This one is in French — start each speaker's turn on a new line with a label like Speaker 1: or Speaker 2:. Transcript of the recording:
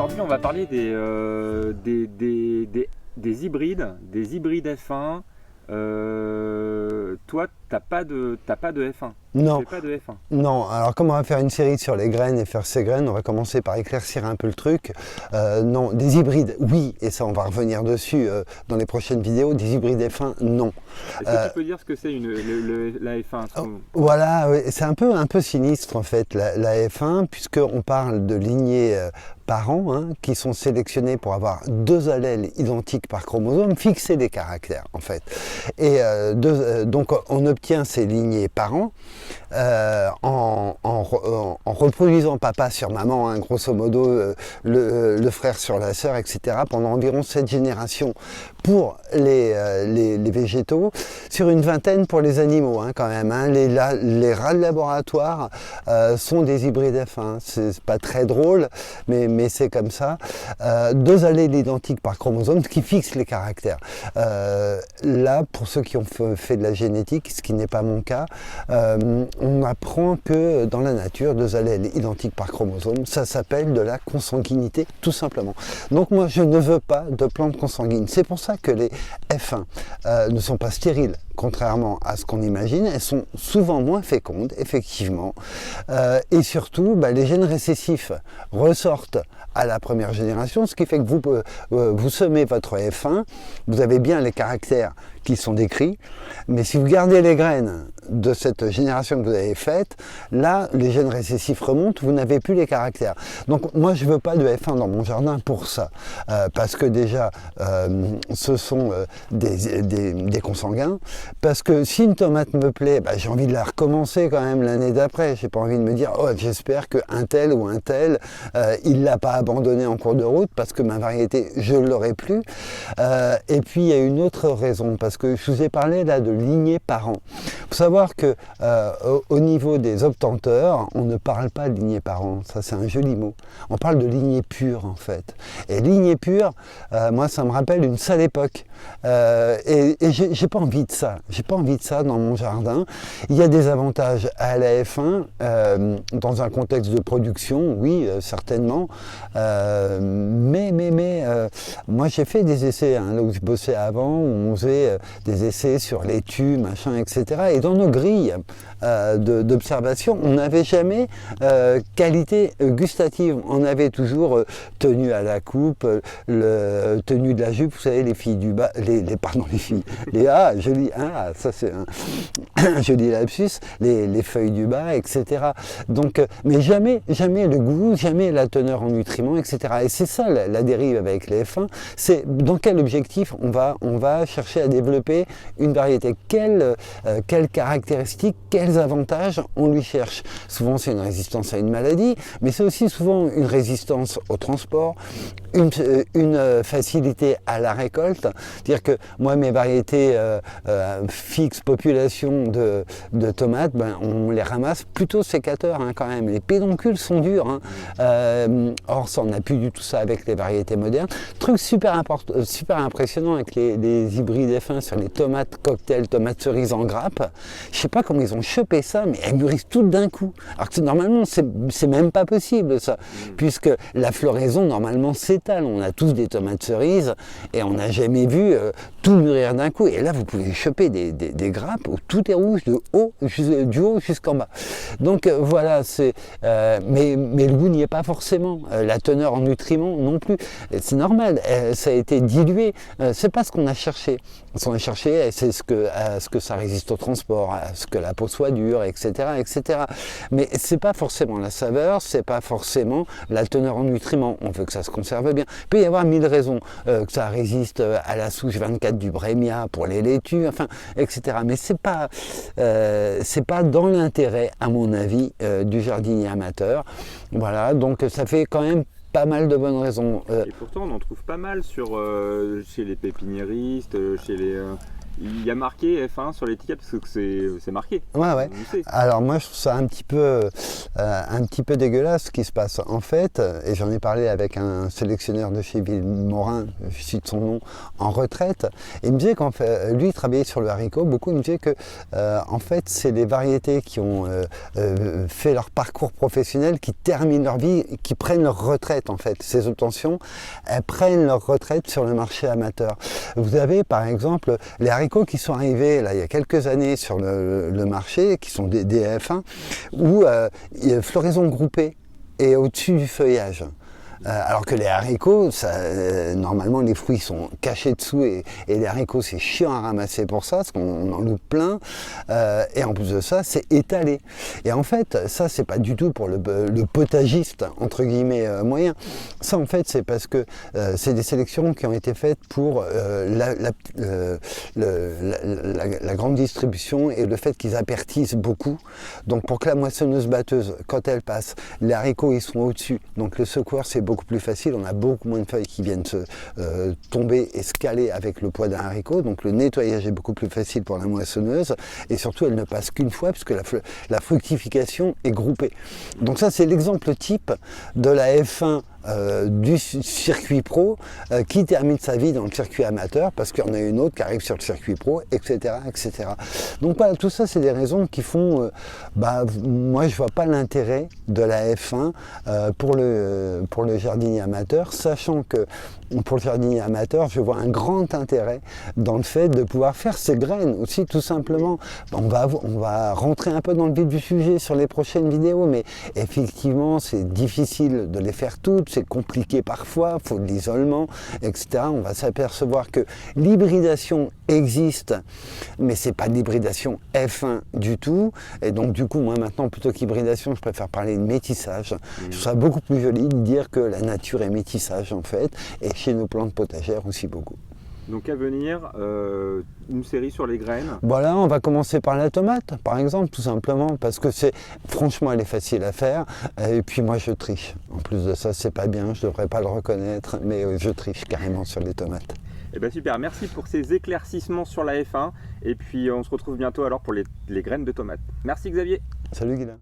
Speaker 1: Aujourd'hui, on va parler des hybrides F1. Toi, t'as pas de F1.
Speaker 2: Non.
Speaker 1: Tu fais pas de F1.
Speaker 2: Non, alors comme on va faire une série sur les graines et faire ces graines, on va commencer par éclaircir un peu le truc. Non, des hybrides, oui, et ça on va revenir dessus dans les prochaines vidéos. Des hybrides F1, non.
Speaker 1: Est-ce que tu peux dire ce que c'est la F1?
Speaker 2: Voilà, oui, c'est un peu sinistre en fait la F1, puisqu'on parle de lignées par an, hein, qui sont sélectionnées pour avoir deux allèles identiques par chromosome, fixer des caractères en fait. Et donc on obtient ces lignées par an en reproduisant papa sur maman, hein, grosso modo le frère sur la sœur, etc. pendant environ 7 générations pour les végétaux, sur une vingtaine pour les animaux, hein, quand même. Hein. Les rats de laboratoire sont des hybrides F1. C'est pas très drôle, mais c'est comme ça. Deux allèles identiques par chromosome, ce qui fixe les caractères. Là, pour ceux qui ont fait de la génétique, ce qui n'est pas mon cas, on apprend que dans la nature, deux allèles identiques par chromosome, ça s'appelle de la consanguinité, tout simplement. Donc moi, je ne veux pas de plantes consanguines. C'est pour ça que les F1 ne sont pas stériles, contrairement à ce qu'on imagine. Elles sont souvent moins fécondes, effectivement. Et surtout, les gènes récessifs ressortent à la première génération, ce qui fait que vous semez votre F1, vous avez bien les caractères qui sont décrits, mais si vous gardez les graines de cette génération que vous avez faite, là, les gènes récessifs remontent, vous n'avez plus les caractères. Donc moi, je ne veux pas de F1 dans mon jardin pour ça, parce que déjà, ce sont des consanguins, parce que si une tomate me plaît, j'ai envie de la recommencer quand même l'année d'après. J'ai pas envie de me dire, oh, j'espère qu'un tel ou un tel, il l'a pas abandonné en cours de route, parce que ma variété, je ne l'aurai plus. Et puis, il y a une autre raison, parce que je vous ai parlé là de lignées par an. Il faut savoir que au niveau des obtenteurs, on ne parle pas de lignées par an, ça c'est un joli mot. On parle de lignées pures en fait. Et lignées pures, moi ça me rappelle une sale époque. Et j'ai pas envie de ça. J'ai pas envie de ça dans mon jardin. Il y a des avantages à la F1 dans un contexte de production, oui, certainement. Mais moi j'ai fait des essais là où je bossais avant, où on faisait des essais sur laitue, machin, etc. Et dans nos grilles d'observation, on n'avait jamais qualité gustative. On avait toujours tenue à la coupe, tenue de la jupe, vous savez, les filles du bas, ça c'est un joli lapsus, les feuilles du bas, etc. Donc, mais jamais le goût, jamais la teneur en nutriments, etc. Et c'est ça la dérive avec les F1, c'est dans quel objectif on va chercher à développer une variété, quelles caractéristiques, quels avantages on lui cherche. Souvent c'est une résistance à une maladie, mais c'est aussi souvent une résistance au transport, une facilité à la récolte. C'est-à-dire que moi mes variétés fixes population de tomates, on les ramasse plutôt sécateurs, hein, quand même. Les pédoncules sont durs, hein. Or ça on n'a plus du tout ça avec les variétés modernes. Truc super impressionnant avec les hybrides F1 sur les tomates cocktail, tomates cerises en grappe. Je sais pas comment ils ont chopé ça, mais elles mûrissent toutes d'un coup. Alors que normalement c'est même pas possible ça, puisque la floraison normalement s'étale. On a tous des tomates cerises et on n'a jamais vu tout mûrir d'un coup. Et là vous pouvez choper des grappes où tout est rouge du haut jusqu'en bas. Donc voilà, mais le goût n'y est pas forcément. La teneur en nutriments non plus. C'est normal, ça a été dilué. C'est pas ce qu'on a cherché. Ce qu'on a cherché, c'est à ce que ça résiste au transport, à ce que la peau soit dure, etc., etc. Mais c'est pas forcément la saveur, c'est pas forcément la teneur en nutriments. On veut que ça se conserve bien. Il peut y avoir 1000 raisons, que ça résiste à la souche 24 du Brémia pour les laitues, enfin, etc. Mais c'est pas dans l'intérêt, à mon avis, du jardinier amateur. Voilà, donc ça fait quand même pas mal de bonnes raisons.
Speaker 1: Et pourtant on en trouve pas mal chez les pépiniéristes, Il y a marqué F1 sur l'étiquette parce que c'est marqué.
Speaker 2: Ouais, ouais.
Speaker 1: On le sait.
Speaker 2: Alors moi, je trouve ça un petit peu dégueulasse ce qui se passe. En fait, et j'en ai parlé avec un sélectionneur de chez Villemorin, je cite son nom, en retraite, et il me disait qu'en fait, lui, il travaillait sur le haricot beaucoup. Il me disait que, en fait, c'est les variétés qui ont fait leur parcours professionnel, qui terminent leur vie, qui prennent leur retraite, en fait. Ces obtentions, elles prennent leur retraite sur le marché amateur. Vous avez, par exemple, les haricots qui sont arrivés là, il y a quelques années sur le marché, qui sont des F1, où il y a floraison groupée et au-dessus du feuillage. Alors que les haricots, normalement les fruits sont cachés dessous et les haricots c'est chiant à ramasser pour ça, parce qu'on en loupe plein. Et en plus de ça, c'est étalé. Et en fait, ça c'est pas du tout pour le potagiste, entre guillemets, moyen. Ça en fait c'est parce que c'est des sélections qui ont été faites pour la grande distribution et le fait qu'ils apertissent beaucoup. Donc pour que la moissonneuse-batteuse, quand elle passe, les haricots ils sont au-dessus. Donc le secoueur c'est beaucoup plus facile, on a beaucoup moins de feuilles qui viennent se tomber et se caler avec le poids d'un haricot, donc le nettoyage est beaucoup plus facile pour la moissonneuse et surtout elle ne passe qu'une fois puisque la fructification est groupée. Donc ça c'est l'exemple type de la F1 du circuit pro qui termine sa vie dans le circuit amateur parce qu'il y en a une autre qui arrive sur le circuit pro, etc. etc. Donc voilà, tout ça c'est des raisons qui font, moi je vois pas l'intérêt de la F1 pour le jardinier amateur, sachant que pour le jardinier amateur, je vois un grand intérêt dans le fait de pouvoir faire ses graines aussi, tout simplement. On va rentrer un peu dans le vif du sujet sur les prochaines vidéos, mais effectivement, c'est difficile de les faire toutes, c'est compliqué parfois, il faut de l'isolement, etc. On va s'apercevoir que l'hybridation existe, mais c'est pas de l'hybridation F1 du tout. Et donc, du coup, moi maintenant, plutôt qu'hybridation, je préfère parler de métissage. Je trouve ça beaucoup plus joli de dire que la nature est métissage, en fait. Et chez nos plantes potagères aussi beaucoup.
Speaker 1: Donc à venir, une série sur les graines.
Speaker 2: Voilà, on va commencer par la tomate, par exemple, tout simplement, parce que franchement, elle est facile à faire. Et puis moi, je triche. En plus de ça, c'est pas bien, je devrais pas le reconnaître, mais je triche carrément sur les tomates.
Speaker 1: Eh bien super, merci pour ces éclaircissements sur la F1. Et puis on se retrouve bientôt alors pour les graines de tomates. Merci Xavier.
Speaker 2: Salut Guilain.